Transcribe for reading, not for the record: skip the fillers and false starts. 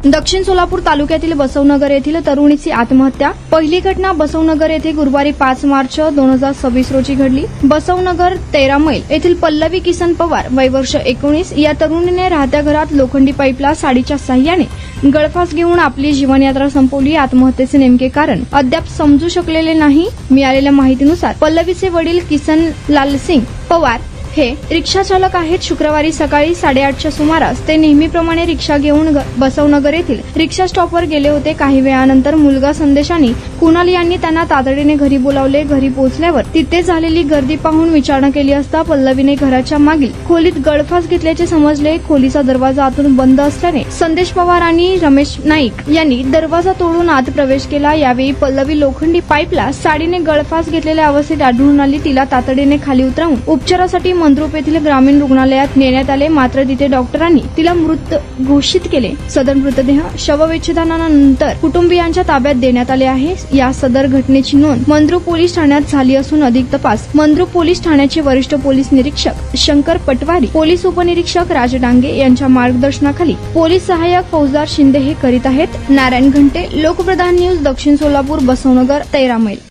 दक्षिण सोलापूर तालुक्यातील बसवनगर येथील तरुणीची आत्महत्या। पहिली घटना बसवनगर येथे गुरुवारी 5 मार्च 2026 रोजी घडली। बसवनगर 13 मैल येथील पल्लवी किसन पवार वय वर्ष 19 या तरुणीने राहत्या घरात लोखंडी पाईपला साडीच्या साह्याने गळफास घेऊन आपली जीवनयात्रा संपवली। आत्महत्येचे नेमके कारण अद्याप समजू शकलेले नाही। मिळालेल्या माहितीनुसार पल्लवीचे वडील किसन लालसिंग पवार हे रिक्षा चालक आहेत। शुक्रवारी सकाळी 8:30च्या सुमारास ते नेहमीप्रमाणे रिक्षा घेऊन बसवनगर येथील रिक्षा स्टॉपवर गेले होते। काही वेळानंतर मुलगा संदेशाने कुणाल यांनी त्यांना तातडीने घरी बोलावले। घरी पोहोचल्यावर तिथे झालेली गर्दी पाहून विचारणा केली असता पल्लवीने घराच्या मागील खोलीत गळफास घेतल्याचे समजले। खोलीचा दरवाजा आतून बंद असल्याने संदेश पवार आणि रमेश नाईक यांनी दरवाजा तोडून आत प्रवेश केला। यावेळी पल्लवी लोखंडी पाईपला साडीने गळफास घेतलेल्या अवस्थेत आढळून आली। तिला तातडीने खाली उतरवून उपचारासाठी मंद्रुप येथील ग्रामीण रुग्णालयात नेण्यात आले, मात्र तिथे डॉक्टरांनी तिला मृत घोषित केले। सदर मृतदेह शवविच्छेदनानंतर कुटुंबियांच्या ताब्यात देण्यात आले आहे। या सदर घटनेची नोंद मंद्रुप पोलीस ठाण्यात झाली असून अधिक तपास मंद्रुप पोलीस ठाण्याचे वरिष्ठ पोलीस निरीक्षक शंकर पटवारी, पोलीस उपनिरीक्षक राज डांगे यांच्या मार्गदर्शनाखाली पोलीस सहाय्यक फौजदार शिंदे हे करीत आहेत। नारायण घंटे, लोकप्रधान न्यूज, दक्षिण सोलापूर, बसवनगर 13 मैल।